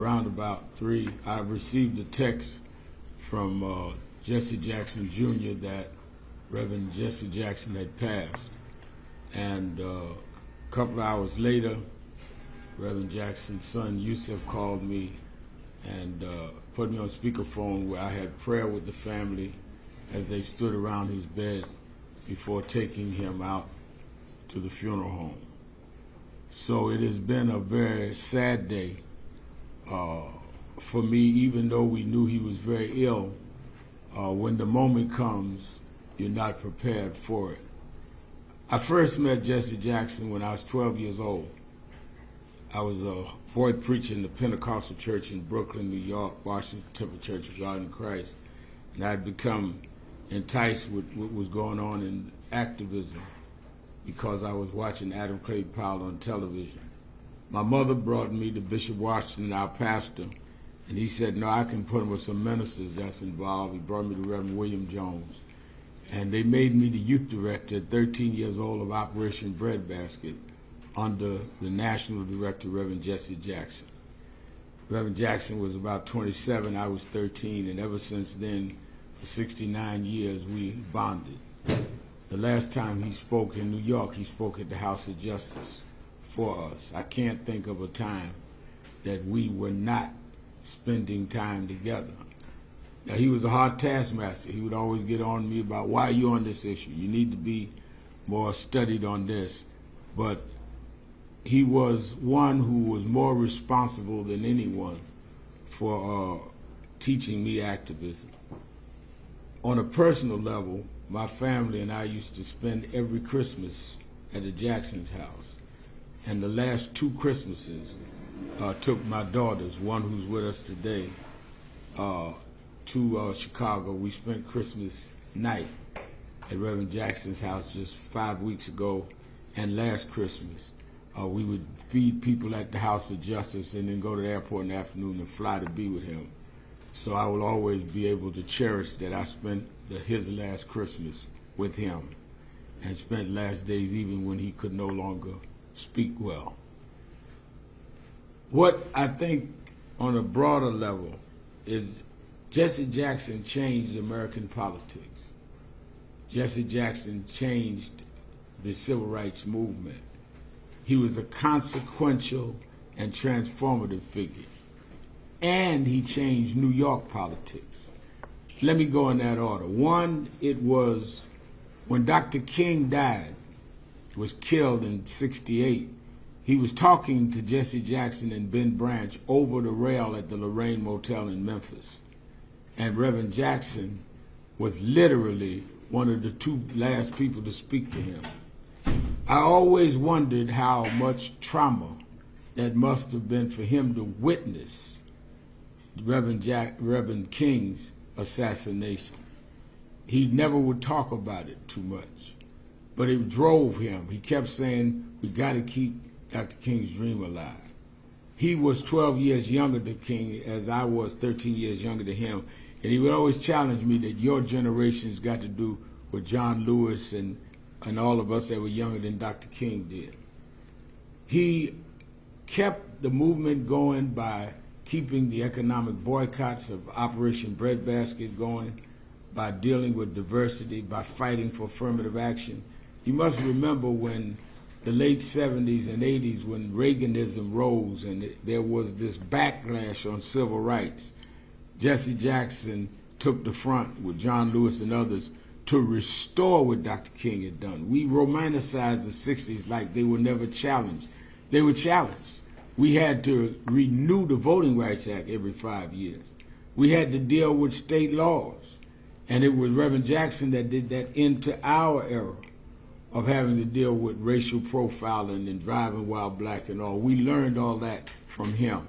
Around about 3, I received a text from Jesse Jackson Jr. that Reverend Jesse Jackson had passed. And a couple of hours later, Reverend Jackson's son Yusuf called me and put me on speakerphone, where I had prayer with the family as they stood around his bed before taking him out to the funeral home. So it has been a very sad day for me, even though we knew he was very ill. When the moment comes, you're not prepared for it. I first met Jesse Jackson when I was 12 years old. I was a boy preacher in the Pentecostal church in Brooklyn, New York, Washington Temple Church of God in Christ. And I had become enticed with what was going on in activism because I was watching Adam Clay Powell on television. My mother brought me to Bishop Washington, our pastor, and he said, no, I can put him with some ministers that's involved. He brought me to Reverend William Jones. And they made me the youth director at 13 years old of Operation Breadbasket under the national director, Reverend Jesse Jackson. Reverend Jackson was about 27, I was 13, and ever since then, for 69 years, we bonded. The last time he spoke in New York, he spoke at the House of Justice for us. I can't think of a time that we were not spending time together. Now, he was a hard taskmaster. He would always get on me about, why are you on this issue? You need to be more studied on this. But he was one who was more responsible than anyone for teaching me activism. On a personal level, my family and I used to spend every Christmas at the Jackson's house. And the last 2 Christmases took my daughters, one who's with us today, to Chicago. We spent Christmas night at Reverend Jackson's house just 5 weeks ago, and last Christmas. We would feed people at the House of Justice and then go to the airport in the afternoon and fly to be with him. So I will always be able to cherish that I spent his last Christmas with him and spent last days even when he could no longer speak well. What I think on a broader level is Jesse Jackson changed American politics. Jesse Jackson changed the civil rights movement. He was a consequential and transformative figure. And he changed New York politics. Let me go in that order. One, it was when Dr. King died, was killed in '68, he was talking to Jesse Jackson and Ben Branch over the rail at the Lorraine Motel in Memphis. And Reverend Jackson was literally one of the 2 last people to speak to him. I always wondered how much trauma that must have been for him to witness Reverend King's assassination. He never would talk about it too much, but it drove him. He kept saying, we got to keep Dr. King's dream alive. He was 12 years younger than King, as I was 13 years younger than him, and he would always challenge me that your generation's got to do what John Lewis and all of us that were younger than Dr. King did. He kept the movement going by keeping the economic boycotts of Operation Breadbasket going, by dealing with diversity, by fighting for affirmative action. You must remember when the late 70s and 80s, when Reaganism rose and there was this backlash on civil rights, Jesse Jackson took the front with John Lewis and others to restore what Dr. King had done. We romanticized the 60s like they were never challenged. They were challenged. We had to renew the Voting Rights Act every 5 years. We had to deal with state laws. And it was Reverend Jackson that did that into our era of having to deal with racial profiling and driving while black and all. We learned all that from him.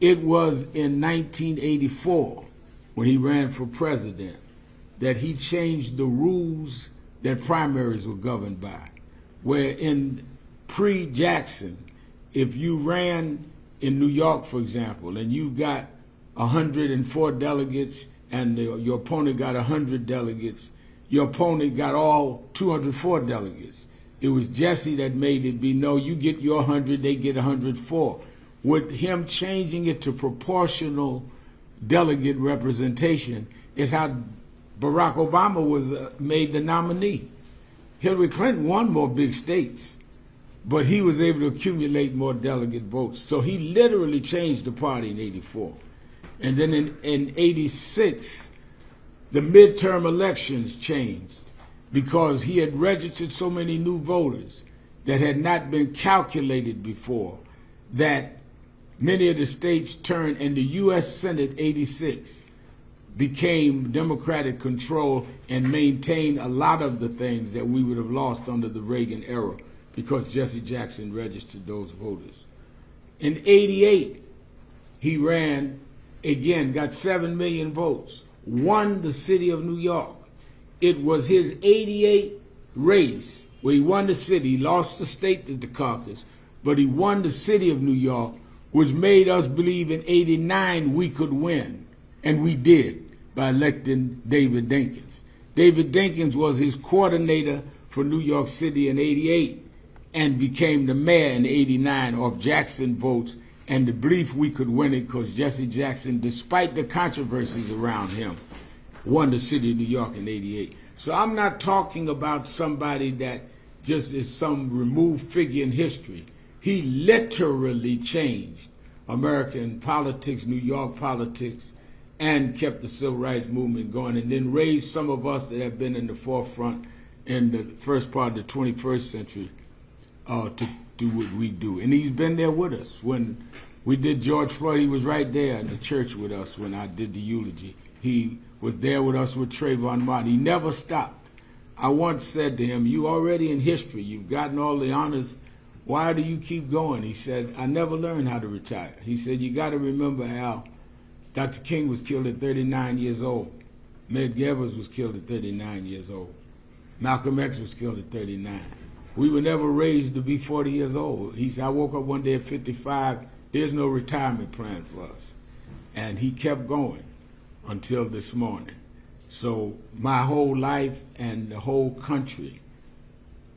It was in 1984, when he ran for president, that he changed the rules that primaries were governed by, where in pre-Jackson, if you ran in New York, for example, and you got 104 delegates and your opponent got 100 delegates, your opponent got all 204 delegates. It was Jesse that made it be, no, you get your 100, they get 104. with him changing it to proportional delegate representation is how Barack Obama was made the nominee. Hillary Clinton won more big states, but he was able to accumulate more delegate votes. So he literally changed the party in 84. And then in 86, the midterm elections changed because he had registered so many new voters that had not been calculated before, that many of the states turned, and the U.S. Senate 86 became Democratic control and maintained a lot of the things that we would have lost under the Reagan era because Jesse Jackson registered those voters. In 88, he ran again, got 7 million votes, won the city of New York. It was his 88 race where he won the city. He lost the state to the caucus, but he won the city of New York, which made us believe in 89 we could win. And we did by electing David Dinkins. David Dinkins was his coordinator for New York City in 88 and became the mayor in 89 off Jackson votes and the belief we could win it because Jesse Jackson, despite the controversies around him, won the city of New York in 88. So I'm not talking about somebody that just is some removed figure in history. He literally changed American politics, New York politics, and kept the civil rights movement going, and then raised some of us that have been in the forefront in the first part of the 21st century to do what we do. And he's been there with us. When we did George Floyd, he was right there in the church with us when I did the eulogy. He was there with us with Trayvon Martin. He never stopped. I once said to him, "You already in history. You've gotten all the honors. Why do you keep going?" He said, "I never learned how to retire." He said, "You got to remember how Dr. King was killed at 39 years old. Medgar Evers was killed at 39 years old. Malcolm X was killed at 39. We were never raised to be 40 years old." He said, "I woke up one day at 55. There's no retirement plan for us." And he kept going until this morning. So my whole life and the whole country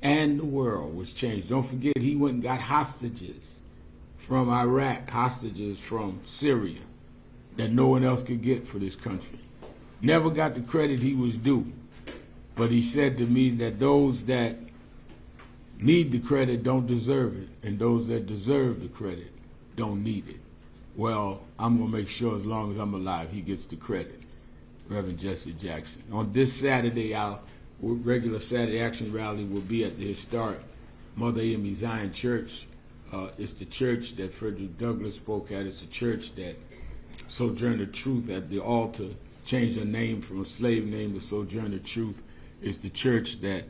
and the world was changed. Don't forget, he went and got hostages from Iraq, hostages from Syria that no one else could get for this country. Never got the credit he was due. But he said to me that those that need the credit don't deserve it, and those that deserve the credit don't need it. Well, I'm going to make sure as long as I'm alive, he gets the credit. Reverend Jesse Jackson. On this Saturday, our regular Saturday Action Rally will be at the historic Mother Amy Zion Church. It's the church that Frederick Douglass spoke at. It's the church that Sojourner Truth at the altar changed her name from a slave name to Sojourner Truth. It's the church that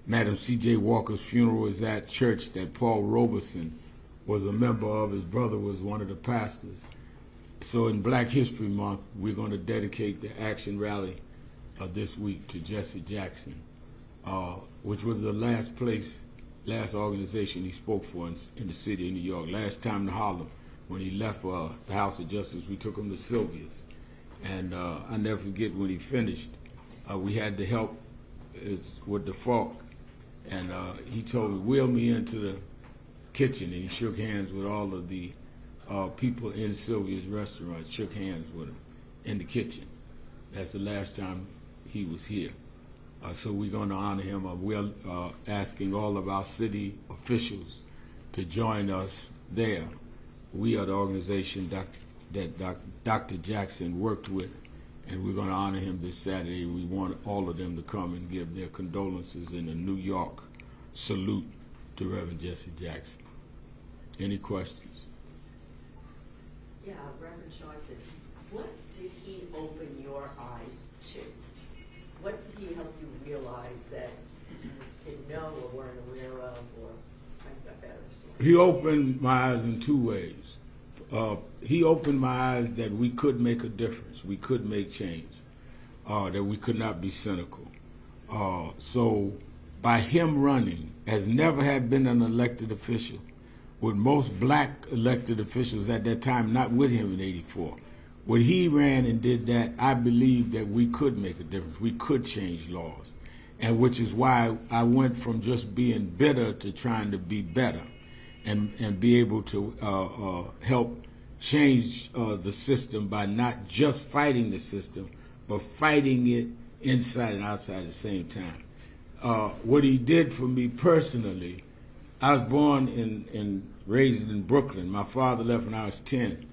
Madam C.J. Walker's funeral is at, church that Paul Robeson was a member of. His brother was one of the pastors. So in Black History Month, we're going to dedicate the action rally this week to Jesse Jackson, which was the last organization he spoke for in the city of New York. Last time to Harlem, when he left the House of Justice, we took him to Sylvia's. And I never forget when he finished, we had to help with the fork. And he told me, "Wheel me into the kitchen," and he shook hands with all of the people in Sylvia's restaurant, shook hands with him in the kitchen. That's the last time he was here. So we're going to honor him. We're asking all of our city officials to join us there. We are the organization that Dr. Jackson worked with, and we're going to honor him this Saturday. We want all of them to come and give their condolences in a New York salute to Reverend Jesse Jackson. Any questions? Yeah, Reverend Sharpton, what did he open your eyes to? What did he help you realize that you didn't know or weren't aware of, or I got better? He opened my eyes in two ways. He opened my eyes that we could make a difference, we could make change, that we could not be cynical. So by him running, as never had been an elected official, with most black elected officials at that time not with him in 84. When he ran and did that, I believed that we could make a difference. We could change laws, and which is why I went from just being bitter to trying to be better. and be able to help change the system by not just fighting the system, but fighting it inside and outside at the same time. What he did for me personally, I was born and raised in Brooklyn. My father left when I was 10.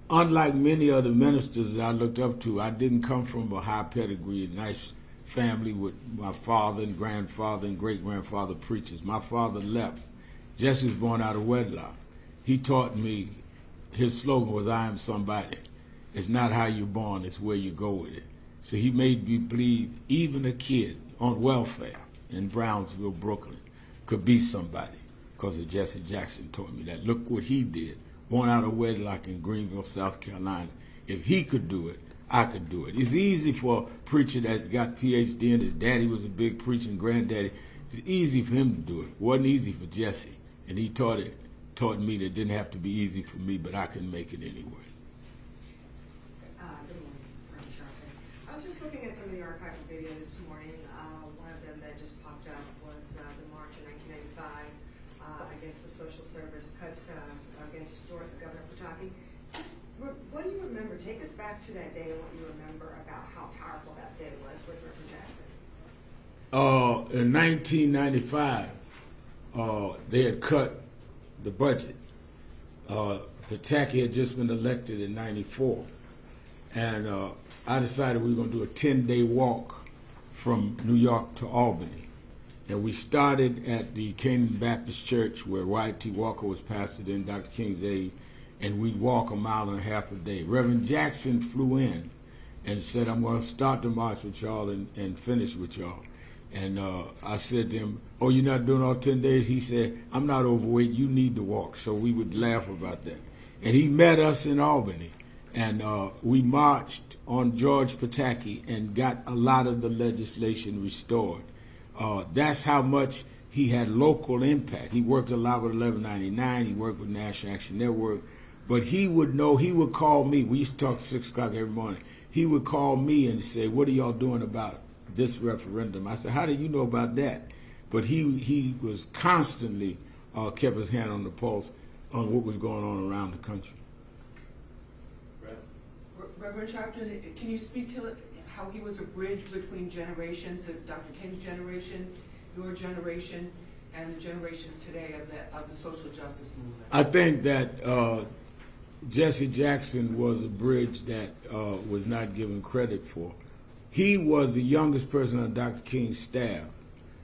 Unlike many other ministers that I looked up to, I didn't come from a high pedigree, a nice family with my father and grandfather and great-grandfather preachers. My father left. Jesse was born out of wedlock. He taught me, his slogan was, "I am somebody." It's not how you're born, it's where you go with it. So he made me believe even a kid on welfare in Brownsville, Brooklyn, could be somebody because of Jesse Jackson taught me that. Look what he did. Born out of wedlock in Greenville, South Carolina. If he could do it, I could do it. It's easy for a preacher that's got PhD and his daddy was a big preacher and granddaddy. It's easy for him to do it. It wasn't easy for Jesse. And he taught me that it didn't have to be easy for me, but I can make it anyway. Good morning, I'm Sharpton. I was just looking at some of the archival video this morning. One of them that just popped up was the march in 1995 against the social service cuts against Governor Pataki. Just what do you remember? Take us back to that day and what you remember about how powerful that day was with Reverend Jackson. In 1995, they had cut the budget. Pataki had just been elected in 94. And I decided we were going to do a 10-day walk from New York to Albany. And we started at the Canaan Baptist Church where Wyatt T. Walker was pastored in, Dr. King's aide, and we'd walk a mile and a half a day. Reverend Jackson flew in and said, "I'm going to start the march with y'all and finish with y'all." And I said to him, "Oh, you're not doing all 10 days?" He said, "I'm not overweight, you need to walk." So we would laugh about that. And he met us in Albany. And we marched on George Pataki and got a lot of the legislation restored. That's how much he had local impact. He worked a lot with 1199. He worked with National Action Network. But he would know, he would call me. We used to talk 6 o'clock every morning. He would call me and say, "What are y'all doing about this referendum?" I said, "How do you know about that?" But he was constantly kept his hand on the pulse on what was going on around the country. Reverend Sharpton, can you speak to how he was a bridge between generations, of Dr. King's generation, your generation, and the generations today of the social justice movement? I think that Jesse Jackson was a bridge that was not given credit for. He was the youngest person on Dr. King's staff,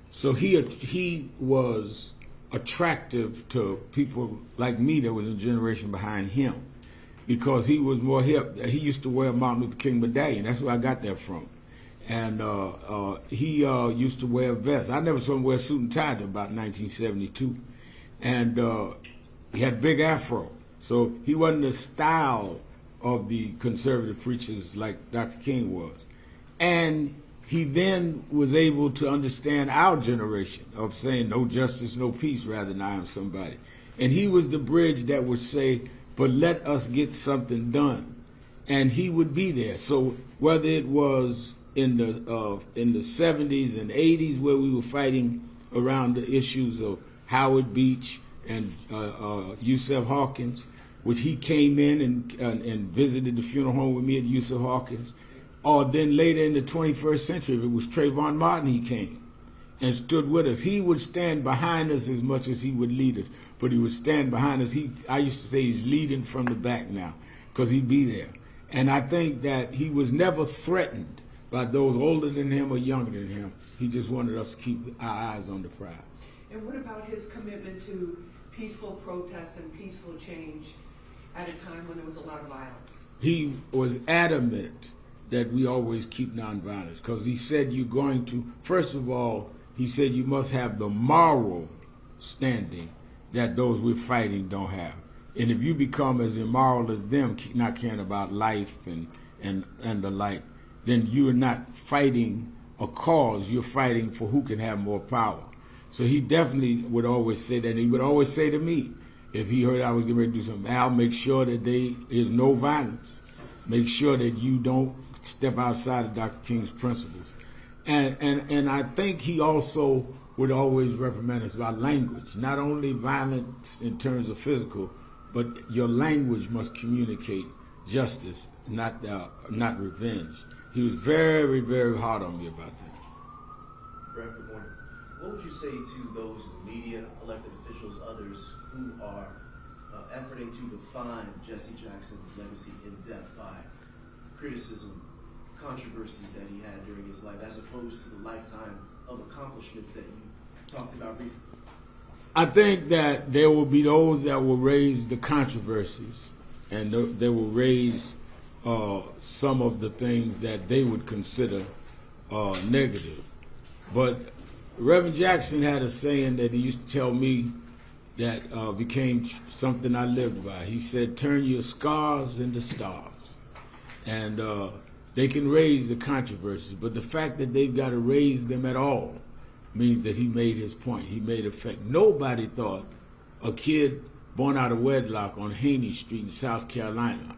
so he was attractive to people like me that was a generation behind him, because he was more hip. He used to wear a Martin Luther King medallion. That's where I got that from. And he used to wear a vest. I never saw him wear a suit and tie until about 1972. And he had a big afro. So he wasn't the style of the conservative preachers like Dr. King was. And he then was able to understand our generation of saying no justice, no peace, rather than I am somebody. And he was the bridge that would say, "But let us get something done." And he would be there. So whether it was in the 70s and 80s where we were fighting around the issues of Howard Beach and Yusef Hawkins, which he came in and visited the funeral home with me at Yusef Hawkins, or then later in the 21st century, if it was Trayvon Martin, he came and stood with us. He would stand behind us as much as he would lead us, but he would stand behind us. I used to say he's leading from the back now, because he'd be there. And I think that he was never threatened by those older than him or younger than him. He just wanted us to keep our eyes on the prize. And what about his commitment to peaceful protest and peaceful change at a time when there was a lot of violence? He was adamant that we always keep nonviolence, because he said you're going to, first of all, he said you must have the moral standing that those we're fighting don't have. And if you become as immoral as them, not caring about life and the like, then you are not fighting a cause, you're fighting for who can have more power. So he definitely would always say that. And he would always say to me, if he heard I was getting ready to do something, "Al, make sure that there is no violence. Make sure that you don't step outside of Dr. King's principles." And I think he also would always reprimand us about language, not only violence in terms of physical, but your language must communicate justice, not revenge. He was very, very hard on me about that. Reverend, good morning. What would you say to those in the media, elected officials, others who are efforting to define Jesse Jackson's legacy in depth by criticism, controversies that he had during his life, as opposed to the lifetime of accomplishments that you talked about briefly? I think that there will be those that will raise the controversies, and they will raise some of the things that they would consider negative. But Reverend Jackson had a saying that he used to tell me that became something I lived by. He said, turn your scars into stars. And they can raise the controversies, but the fact that they've got to raise them at all means that he made his point. He made effect. Nobody thought a kid born out of wedlock on Haney Street in South Carolina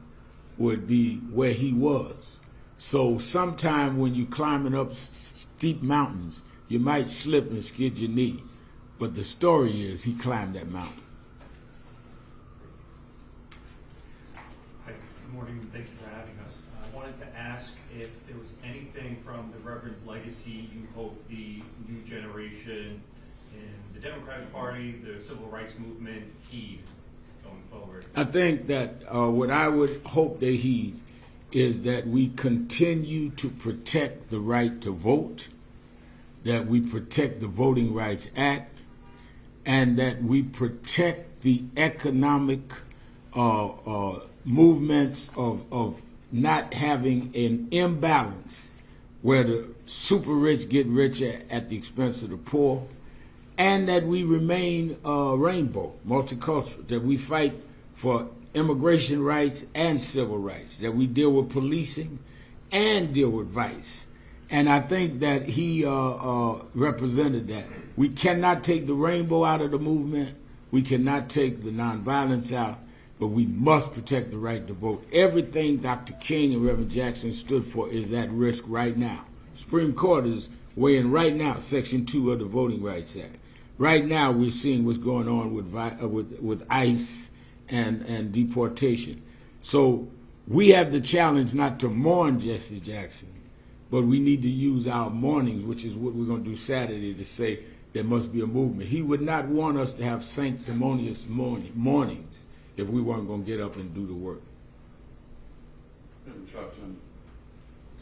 would be where he was. So sometime when you're climbing up steep mountains, you might slip and skid your knee. But the story is he climbed that mountain. Hi, good morning. Thank you for having us. I wanted to ask if there was anything from the Reverend's legacy you hope the new generation in the Democratic Party, the civil rights movement, heed going forward. I think that what I would hope they heed is that we continue to protect the right to vote, that we protect the Voting Rights Act, and that we protect the economic movements of not having an imbalance where the super rich get richer at the expense of the poor, and that we remain rainbow, multicultural, that we fight for immigration rights and civil rights, that we deal with policing and deal with vice. And I think that he represented that. We cannot take the rainbow out of the movement. We cannot take the nonviolence out, but we must protect the right to vote. Everything Dr. King and Reverend Jackson stood for is at risk right now. Supreme Court is weighing right now Section 2 of the Voting Rights Act. Right now we're seeing what's going on with ICE and deportation. So we have the challenge not to mourn Jesse Jackson, but we need to use our mornings, which is what we're going to do Saturday, to say there must be a movement. He would not want us to have sanctimonious mornings if we weren't going to get up and do the work. Sharpton,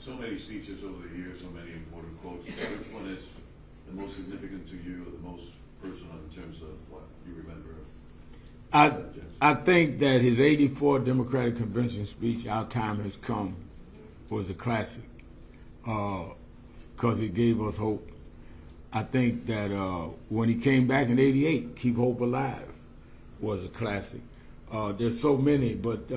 so many speeches over the years, so many important quotes. Which one is the most significant to you, or the most personal in terms of what you remember? I think that his '84 Democratic Convention speech, "Our Time Has Come," was a classic because it gave us hope. I think that when he came back in '88, "Keep Hope Alive" was a classic. There's so many, but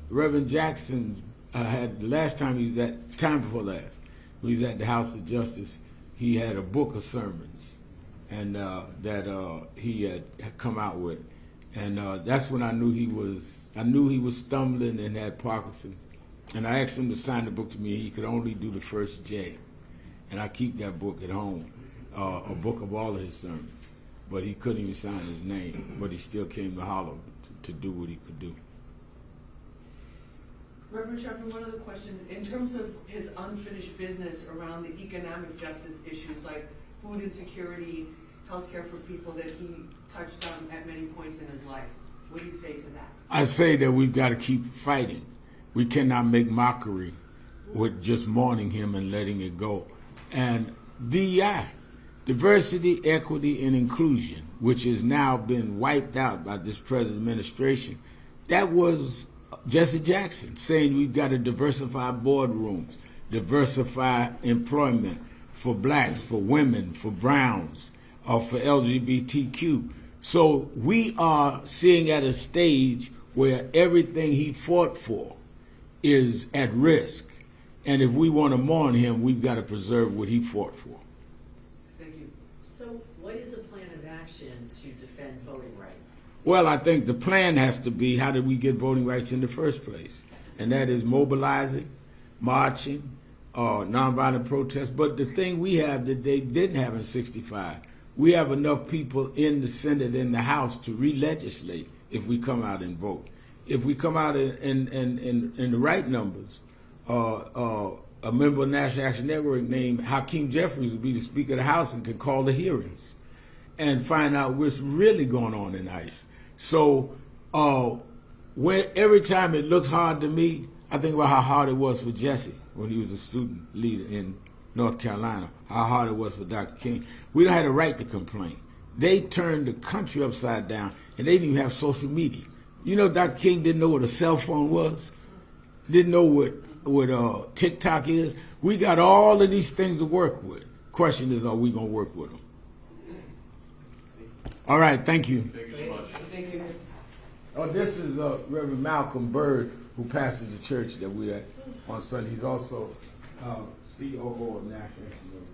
Reverend Jackson had, the last time he was at, time before last, when he was at the House of Justice, he had a book of sermons and that he had come out with. And that's when I knew he was stumbling and had Parkinson's. And I asked him to sign the book to me. He could only do the first J. And I keep that book at home, a book of all of his sermons. But he couldn't even sign his name, but he still came to Harlem to do what he could do. Reverend Sharpton, one other question. In terms of his unfinished business around the economic justice issues like food insecurity, healthcare for people that he touched on at many points in his life, what do you say to that? I say that we've got to keep fighting. We cannot make mockery with just mourning him and letting it go. And DEI, diversity, equity, and inclusion, which has now been wiped out by this present administration, that was Jesse Jackson saying we've got to diversify boardrooms, diversify employment for blacks, for women, for browns, or for LGBTQ. So we are seeing at a stage where everything he fought for is at risk. And if we want to mourn him, we've got to preserve what he fought for. Thank you. So what is a plan of action to defend voting rights? Well, I think the plan has to be, how did we get voting rights in the first place? And that is mobilizing, marching, nonviolent protests. But the thing we have that they didn't have in '65, we have enough people in the Senate and the House to re-legislate if we come out and vote. If we come out in the right numbers, a member of National Action Network named Hakeem Jeffries would be the Speaker of the House and can call the hearings and find out what's really going on in ICE. So every time it looks hard to me, I think about how hard it was for Jesse when he was a student leader in North Carolina, how hard it was for Dr. King. We don't have the right to complain. They turned the country upside down, and they didn't even have social media. You know, Dr. King didn't know what a cell phone was, didn't know what TikTok is. We got all of these things to work with. Question is, are we going to work with them? All right, thank you. Thank you so much. Thank you. Oh, this is Reverend Malcolm Bird, who pastors the church that we're at on Sunday. He's also COO of National Action Network.